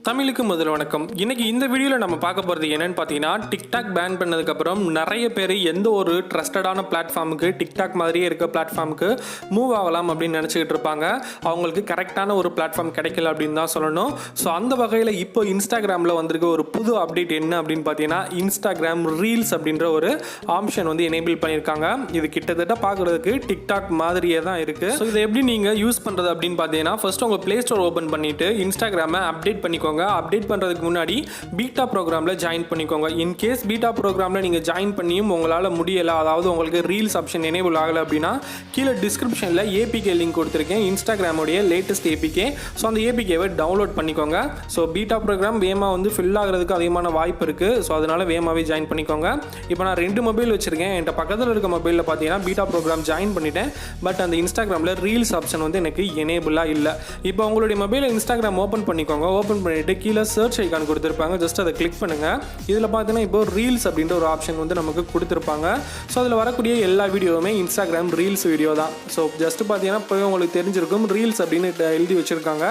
தமிழுக்கு முதல் வணக்கம். இன்னைக்கு இந்த வீடியோவில் நம்ம பார்க்க போகிறது என்னன்னு பார்த்தீங்கன்னா, டிக்டாக் பேன் பண்ணதுக்கப்புறம் நிறைய பேர் எந்த ஒரு ட்ரஸ்டடான பிளாட்ஃபார்முக்கு டிக்டாக் மாதிரியே இருக்க பிளாட்ஃபார்முக்கு மூவ் ஆகலாம் அப்படின்னு நினச்சிக்கிட்டு இருப்பாங்க. அவங்களுக்கு கரெக்டான ஒரு பிளாட்ஃபார்ம் கிடைக்கல அப்படின்னு தான் சொல்லணும். ஸோ அந்த வகையில் இப்போ இன்ஸ்டாகிராமில் வந்திருக்க ஒரு புது அப்டேட் என்ன அப்படின்னு பார்த்தீங்கன்னா, இன்ஸ்டாகிராம் ரீல்ஸ் அப்படின்ற ஒரு ஆப்ஷன் வந்து எனேபிள் பண்ணியிருக்காங்க. இது கிட்டத்தட்ட பார்க்குறதுக்கு டிக்டாக் மாதிரியே தான் இருக்குது. ஸோ இதை எப்படி நீங்கள் யூஸ் பண்ணுறது அப்படின்னு பார்த்தீங்கன்னா, ஃபர்ஸ்ட் உங்கள் ப்ளே ஸ்டோர் ஓப்பன் பண்ணிவிட்டு இன்ஸ்டாகிராமை அப்டேட் பண்ணிக்கோங்க. அப்டேட் பண்ணுறதுக்கு முன்னாடி பீட்டா ப்ரோக்ராமில் ஜாயின் பண்ணிக்கோங்க. இன்கேஸ் பீட்டா ப்ரோக்ராமில் நீங்கள் ஜாயின் பண்ணியும் உங்களால் முடியலை, அதாவது உங்களுக்கு ரீல்ஸ் ஆப்ஷன் எனேபிள் ஆகலை அப்படின்னா கீழே டிஸ்கிரிப்ஷனில் ஏபிகே லிங்க் கொடுத்துருக்கேன், இன்ஸ்டாகிராமுடைய லேட்டஸ்ட் ஏபிகே. ஸோ அந்த ஏபிகேவை டவுன்லோட் பண்ணிக்கோங்க. ஸோ பீட்டா ப்ரோக்ராம் வேகமாக வந்து ஃபில் ஆகிறதுக்கு அதிகமான வாய்ப்பு இருக்குது. ஸோ அதனால் வேகமாகவே ஜாயின் பண்ணிக்கோங்க. இப்போ நான் 2 மொபைல் வச்சுருக்கேன். என்கிட்ட பக்கத்தில் இருக்க மொபைலில் பார்த்தீங்கன்னா பீட்டா ப்ரோக்ராம் ஜாயின் பண்ணிட்டேன். பட் அந்த இன்ஸ்டாகிராமில் ரீல்ஸ் ஆப்ஷன் வந்து எனக்கு எனேபிளாக இல்லை. இப்போ உங்களுடைய மொபைலில் இன்ஸ்டாகிராம் ஓப்பன் பண்ணிக்கோங்க. ஓப்பன் பண்ணிட்டு கீழே சர்ச் ஐகான் கொடுத்துருப்பாங்க. ஜஸ்ட் அதை கிளிக் பண்ணுங்கள். இதில் பார்த்தீங்கன்னா இப்போ ரீல்ஸ் அப்படின்ற ஒரு ஆப்ஷன் வந்து நமக்கு கொடுத்துருப்பாங்க. ஸோ அதில் வரக்கூடிய எல்லா வீடியோவுமே இன்ஸ்டாகிராம் ரீல்ஸ் வீடியோ தான். ஸோ ஜஸ்ட் பார்த்தீங்கன்னா இப்போ உங்களுக்கு தெரிஞ்சிருக்கும் ரீல்ஸ் அப்படின்னு எழுதி வச்சுருக்காங்க.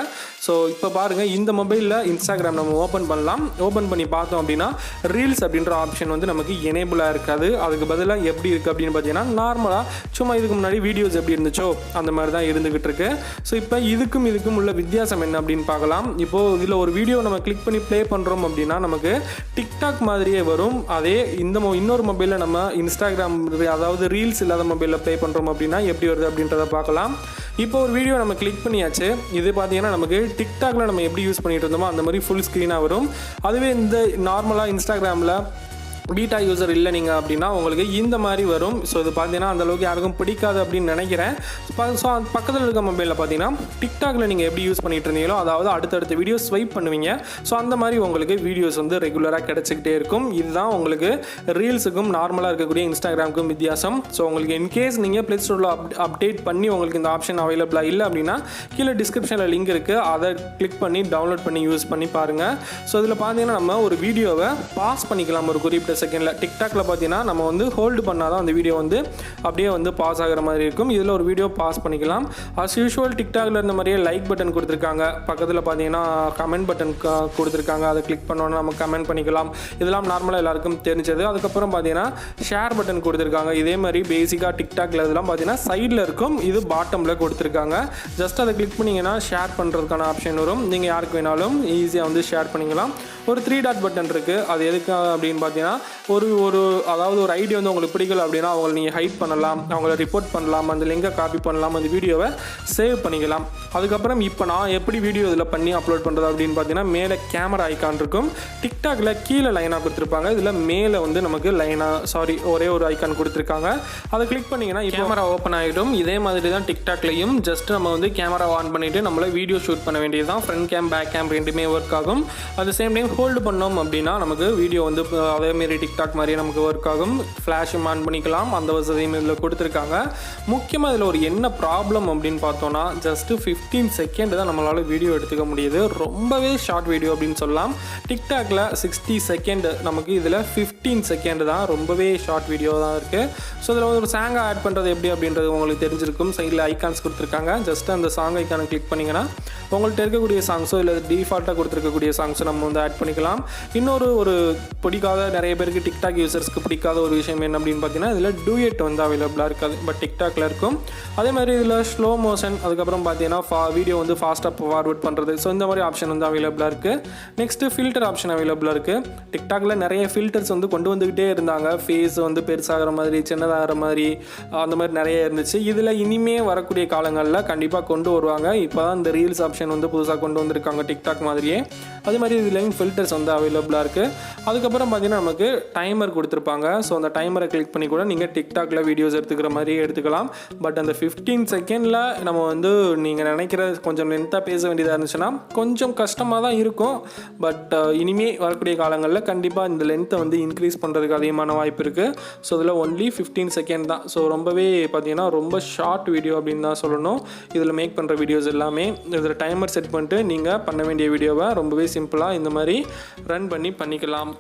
ஸோ இப்போ பாருங்கள், இந்த மொபைலில் இன்ஸ்டாகிராம் நம்ம ஓப்பன் பண்ணலாம். ஓப்பன் பண்ணி பார்த்தோம் அப்படின்னா ரீல்ஸ் அப்படின்ற ஆப்ஷன் வந்து நமக்கு எனேபிளாக இருக்காது. அதுக்கு பதிலாக எப்படி இருக்குது அப்படின்னு பார்த்தீங்கன்னா, நார்மலாக சும்மா இதுக்கு முன்னாடி வீடியோஸ் எப்படி இருந்துச்சோ அந்த மாதிரி தான் இருந்துகிட்டு இருக்கு. ஸோ இப்போ இதுக்கும் உள்ள வித்தியாசம் என்ன அப்படின்னு பார்க்கலாம். இப்போது இதில் ஒரு வீடியோ நம்ம கிளிக் பண்ணி ப்ளே பண்ணுறோம் அப்படின்னா நமக்கு டிக்டாக் மாதிரியே வரும். அதே இன்னொரு மொபைலில் நம்ம இன்ஸ்டாகிராம் அதாவது ரீல்ஸ் இல்லாத மொபைலில் ப்ளே பண்ணுறோம் அப்படின்னா எப்படி வருது அப்படின்றத பார்க்கலாம். இப்போ ஒரு வீடியோ நம்ம கிளிக் பண்ணியாச்சு. இது பார்த்தீங்கன்னா நமக்கு டிக்டாக்ல நம்ம எப்படி யூஸ் பண்ணிட்டு இருந்தோமோ அந்த மாதிரி ஃபுல் ஸ்க்ரீனாக வரும். அதுவே இந்த நார்மலாக இன்ஸ்டாகிராமில் பீட்டா யூசர் இல்லை நீங்கள் அப்படின்னா உங்களுக்கு இந்த மாதிரி வரும். ஸோ இது பார்த்தீங்கன்னா அந்தளவுக்கு யாருக்கும் பிடிக்காது அப்படின்னு நினைக்கிறேன். ஸோ பக்கத்தில் இருக்க மொபைலில் பார்த்தீங்கன்னா டிக்டாக்ல நீங்கள் எப்படி யூஸ் பண்ணிட்டு இருந்தீங்களோ, அதாவது அடுத்தடுத்த வீடியோ ஸ்வைப் பண்ணுவீங்க. ஸோ அந்த மாதிரி உங்களுக்கு வீடியோஸ் வந்து ரெகுலராக கிடச்சிக்கிட்டே இருக்கும். இதுதான் உங்களுக்கு ரீல்ஸுக்கும் நார்மலாக இருக்கக்கூடிய இன்ஸ்டாகிராமுக்கும் வித்தியாசம். ஸோ உங்களுக்கு இன்கேஸ் நீங்கள் ப்ளே ஸ்டோரில் அப்டேட் பண்ணி உங்களுக்கு இந்த ஆப்ஷன் அவைலபிளாக இல்லை அப்படின்னா கீழே டிஸ்கிரிப்ஷனில் லிங்க் இருக்குது, அதை கிளிக் பண்ணி டவுன்லோட் பண்ணி யூஸ் பண்ணி பாருங்கள். ஸோ இதில் பார்த்தீங்கன்னா நம்ம ஒரு வீடியோவை பாஸ் பண்ணிக்கலாம் ஒரு குறிப்பிட்ட செகண்டில். டிக்டாக்ல பார்த்தீங்கன்னா நம்ம வந்து ஹோல்டு பண்ணால் தான் அந்த வீடியோ வந்து அப்படியே வந்து பாஸ் ஆகிற மாதிரி இருக்கும். இதில் ஒரு வீடியோ பாஸ் பண்ணிக்கலாம். அஸ் யூஷுவல் டிக்டாக்ல இருந்த மாதிரியே லைக் பட்டன் கொடுத்துருக்காங்க. பக்கத்தில் பார்த்தீங்கன்னா கமெண்ட் பட்டன் கொடுத்துருக்காங்க. அதை கிளிக் பண்ணோன்னா நம்ம கமெண்ட் பண்ணிக்கலாம். இதெல்லாம் நார்மலாக எல்லாருக்கும் தெரிஞ்சது. அதுக்கப்புறம் பார்த்தீங்கன்னா ஷேர் பட்டன் கொடுத்துருக்காங்க. இதே மாதிரி பேசிக்காக டிக்டாக்ல இதெல்லாம் பார்த்தீங்கன்னா சைடில் இருக்கும், இது பாட்டமில் கொடுத்துருக்காங்க. ஜஸ்ட் அதை கிளிக் பண்ணிங்கன்னா ஷேர் பண்ணுறதுக்கான ஆப்ஷன் வரும். நீங்கள் யாருக்கு வேணாலும் ஈஸியாக வந்து ஷேர் பண்ணிக்கலாம். ஒரு 3 டாட் பட்டன் இருக்குது. அது எதுக்கு அப்படின்னு பார்த்தீங்கன்னா அதாவது ஒரு ஐடியா வந்து உங்களுக்கு பிடிக்கல அப்படின்னா அவங்களை நீங்கள் ஹைட் பண்ணலாம், அவங்கள ரிப்போர்ட் பண்ணலாம், அந்த லிங்கை காப்பி பண்ணலாம், அந்த வீடியோவை சேவ் பண்ணிக்கலாம். அதுக்கப்புறம் இப்போ நான் எப்படி வீடியோ இதில் பண்ணி அப்லோட் பண்ணுறது அப்படின்னு பார்த்தீங்கன்னா, மேலே கேமரா ஐக்கான் இருக்கும். டிக்டாக்ல கீழே லைனாக கொடுத்துருப்பாங்க. இதில் மேலே வந்து நமக்கு ஒரே ஒரு ஐக்கான் கொடுத்துருக்காங்க. அதை கிளிக் பண்ணிங்கன்னா கேமரா ஓப்பன் ஆகிடும். இதே மாதிரி தான் டிக்டாக்லையும் ஜஸ்ட் நம்ம வந்து கேமரா ஆன் பண்ணிவிட்டு நம்மளை வீடியோ ஷூட் பண்ண வேண்டியது தான். ஃப்ரண்ட் கேம் பேக் கேம் ரெண்டுமே ஒர்க் ஆகும். அட் சேம் டைம் ஹோல்டு பண்ணோம் அப்படின்னா நமக்கு வீடியோ வந்து அதேமாரி டிக்டாக் மாதிரியே நமக்கு ஒர்க் ஆகும். ஃப்ளாஷும் ஆன் பண்ணிக்கலாம். அந்த வசதியும் இதில் கொடுத்துருக்காங்க. முக்கியமாக இதில் ஒரு என்ன ப்ராப்ளம் அப்படின்னு பார்த்தோன்னா, ஜஸ்ட்டு 15 செகண்ட் தான் நம்மளால் வீடியோ எடுத்துக்க முடியுது. ரொம்பவே ஷார்ட் வீடியோ அப்படின்னு சொல்லலாம். டிக்டாக்ல 60 செகண்ட், நமக்கு இதில் 15 செகண்ட் தான். ரொம்பவே ஷார்ட் வீடியோ தான் இருக்குது. ஸோ இதில் ஒரு சாங்கை ஆட் பண்ணுறது எப்படி அப்படின்றது உங்களுக்கு தெரிஞ்சிருக்கும். சைடில் ஐக்கான்ஸ் கொடுத்துருக்காங்க. ஜஸ்ட் அந்த சாங் ஐக்கானை கிளிக் பண்ணிங்கன்னா உங்கள்கிட்ட இருக்கக்கூடிய சாங்ஸோ இல்லை டிஃபால்ட்டாக கொடுத்துருக்கக்கூடிய சாங்ஸோ நம்ம வந்து ஆட் பண்ணிக்கலாம். ஒரு பிடிக்காத நிறைய பேருக்கு டிக்டாக் யூசர்ஸ்க்கு பிடிக்காத ஒரு விஷயம் என்ன அப்படின்னு பார்த்தீங்கன்னா, இதில் டூயட் வந்து அவைலபிளாக இருக்காது. பட் டிக்டாக்ல இருக்கும். அதே மாதிரி இதில் ஸ்லோ மோஷன், அதுக்கப்புறம் பார்த்தீங்கன்னா வீடியோ வந்து ஃபாஸ்ட்டாக ஃபார்வர்ட் பண்ணுறது. ஸோ இந்த மாதிரி ஆப்ஷன் வந்து அவைலபிளாக இருக்குது. நெக்ஸ்ட்டு ஃபில்டர் ஆப்ஷன் அவைலபிளாக இருக்குது. டிக்டாக்ல நிறைய ஃபில்டர்ஸ் வந்து கொண்டு வந்துக்கிட்டே இருந்தாங்க. ஃபேஸ் வந்து பெருசாகிற மாதிரி, சின்னதாகிற மாதிரி, அந்த மாதிரி நிறைய இருந்துச்சு. இதில் இனிமே வரக்கூடிய காலங்களில் கண்டிப்பாக கொண்டு வருவாங்க. இப்போ தான் இந்த ரீல்ஸ் ஆப்ஷன் வந்து புதுசாக கொண்டு வந்திருக்காங்க டிக்டாக் மாதிரியே. அதே மாதிரி இதுலேயும் ஃபில்டர்ஸ் வந்து அவைலபிளாக இருக்குது. அதுக்கப்புறம் பார்த்தீங்கன்னா நமக்கு டைமர் கொடுத்துருப்பாங்க. ஸோ அந்த டைமரை கிளிக் பண்ணி கூட நீங்கள் டிக்டாக்ல வீடியோஸ் எடுத்துக்கிற மாதிரி எடுத்துக்கலாம். பட் அந்த 15 செகண்டில் நம்ம வந்து நீங்கள் நினைக்கிற கொஞ்சம் லென்த்தாக பேச வேண்டியதாக இருந்துச்சுன்னா கொஞ்சம் கஷ்டமாக தான் இருக்கும். பட் இனிமேல் வரக்கூடிய காலங்களில் கண்டிப்பாக இந்த லென்த்தை வந்து இன்க்ரீஸ் பண்ணுறதுக்கு அதிகமான வாய்ப்பு இருக்குது. ஸோ இதில் ஒன்லி 15 செகண்ட் தான். ஸோ ரொம்பவே பார்த்தீங்கன்னா ரொம்ப ஷார்ட் வீடியோ அப்படின்னு தான் சொல்லணும். இதில் மேக் பண்ணுற வீடியோஸ் எல்லாமே. இதில் டைமர் செட் பண்ணிட்டு நீங்கள் பண்ண வேண்டிய வீடியோவை ரொம்பவே சிம்பிளாக இந்த மாதிரி ரன் பண்ணிக்கலாம்.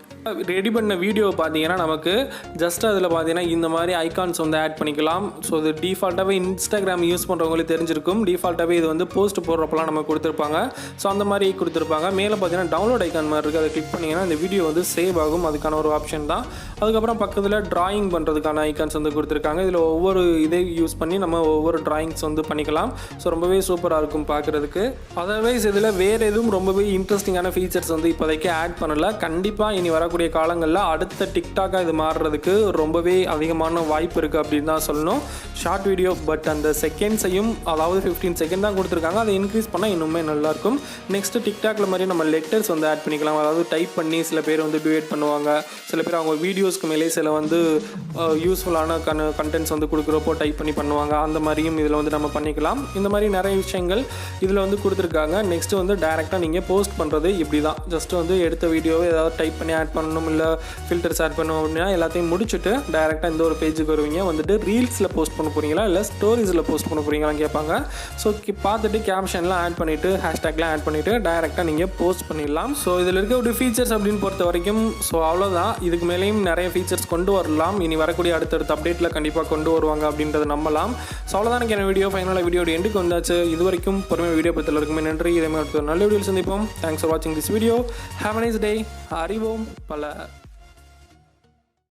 ரெடி பண்ண வீடியோ பார்த்தீங்கன்னா நமக்கு ஜஸ்ட் அதில் பார்த்தீங்கன்னா இந்த மாதிரி ஐகான்ஸ் வந்து ஆட் பண்ணிக்கலாம். ஸோ இது டிஃபால்ட்டாகவே இன்ஸ்டாகிராம் யூஸ் பண்ணுறவங்களுக்கு தெரிஞ்சிருக்கும். டிஃபால்ட்டாகவே இது வந்து போஸ்ட் போடுறப்பெல்லாம் நம்ம கொடுத்துருப்பாங்க. ஸோ அந்த மாதிரி கொடுத்துருப்பாங்க. மேலே பார்த்தீங்கன்னா டவுன்லோட் ஐக்கான் மாதிரி இருக்குது. அதை கிளிக் பண்ணிங்கன்னா இந்த வீடியோ வந்து சேவ் ஆகும். அதுக்கான ஒரு ஆப்ஷன் தான். அதுக்கப்புறம் பக்கத்தில் ட்ராயிங் பண்ணுறதுக்கான ஐக்கான்ஸ் வந்து கொடுத்துருக்காங்க. இதில் ஒவ்வொரு இதை யூஸ் பண்ணி நம்ம ஒவ்வொரு ட்ராயிங்ஸ் வந்து பண்ணிக்கலாம். ஸோ ரொம்பவே சூப்பராக இருக்கும் பார்க்குறதுக்கு. அதர்வைஸ் இதில் வேறு எதுவும் ரொம்பவே இன்ட்ரெஸ்டிங்கான ஃபீச்சர்ஸ் வந்து இப்போதைக்கு ஆட் பண்ணலை. கண்டிப்பாக இனி வரக்கூடிய காலங்களில் அடுத்த டிக்டாக்காக இது மாறுறதுக்கு ரொம்பவே அதிகமான வாய்ப்பு இருக்குது அப்படின்னு தான் சொல்லணும். ஷார்ட் வீடியோ பட் அந்த செகண்ட்ஸையும் அதாவது 15 செகண்ட் தான் கொடுத்துருக்காங்க. அதை இன்க்ரீஸ் பண்ணால் இன்னுமே நல்லாயிருக்கும். நெக்ஸ்ட்டு டிக்டாக்ல மாதிரி நம்ம லெட்டர்ஸ் வந்து ஆட் பண்ணிக்கலாம். அதாவது டைப் பண்ணி சில பேர் வந்து டுவேட் பண்ணுவாங்க. சில பேர் அவங்க வீடியோஸ்க்கு மேலே சில வந்து யூஸ்ஃபுல்லான கண்டென்ட்ஸ் வந்து கொடுக்குறப்போ டைப் பண்ணி பண்ணுவாங்க. அந்த மாதிரியும் இதில் வந்து நம்ம பண்ணிக்கலாம். இந்த மாதிரி நிறைய விஷயங்கள் இதில் வந்து கொடுத்துருக்காங்க. நெக்ஸ்ட்டு வந்து டைரெக்டாக நீங்கள் போஸ்ட் பண்ணுறது இப்படி தான். ஜஸ்ட்டு வந்து எடுத்த வீடியோவை ஏதாவது டைப் பண்ணி ஆட் பண்ணணும், இல்லை ஃபில்டர்ஸ் ஆட் பண்ணணும் அப்படின்னா எல்லாத்தையும் முடிச்சுட்டு டைரெக்டாக இந்த ஒரு பேஜுக்கு வருவீங்க. வந்துட்டு ரீல்ஸில் போஸ்ட் பண்ண போகிறீங்களா இல்லை ஸ்டோரிஸில் போஸ்ட் பண்ண போகிறீங்களான்னு கேட்பாங்க. ஸோ பார்த்துட்டு கேப்ஷன்லாம் ஆட் பண்ணிவிட்டு ஹேஷ்டேக்லாம் ஆட் பண்ணிவிட்டு டைரெக்டாக நீங்கள் போஸ்ட் பண்ணிடலாம். ஸோ இதில் இருக்க ஒரு ஃபீச்சர்ஸ் அப்படின்னு பொறுத்த வரைக்கும் ஸோ அவ்வளோதான். இதுக்கு மேலேயும் நிறைய ஃபீச்சர்ஸ் கொண்டு வரலாம். இனி வரக்கூடிய அடுத்தடுத்த அப்டேட்டில் கண்டிப்பாக கொண்டு வருவாங்க அப்படின்றத நம்பலாம். ஸோ அவ்வளோதான் எனக்கு என்ன வீடியோ ஃபைனலாக வீடியோட எண்டுக்கு வந்தாச்சு. இது வரைக்கும் பொறுமை வீடியோ பற்றில இருக்குமே நன்றி. இதே மாதிரி நல்ல வீடியோவில் சந்திப்போம். தேங்க்ஸ் ஃபார் வாட்சிங் this video. Have a nice day. அறிவோம் பல.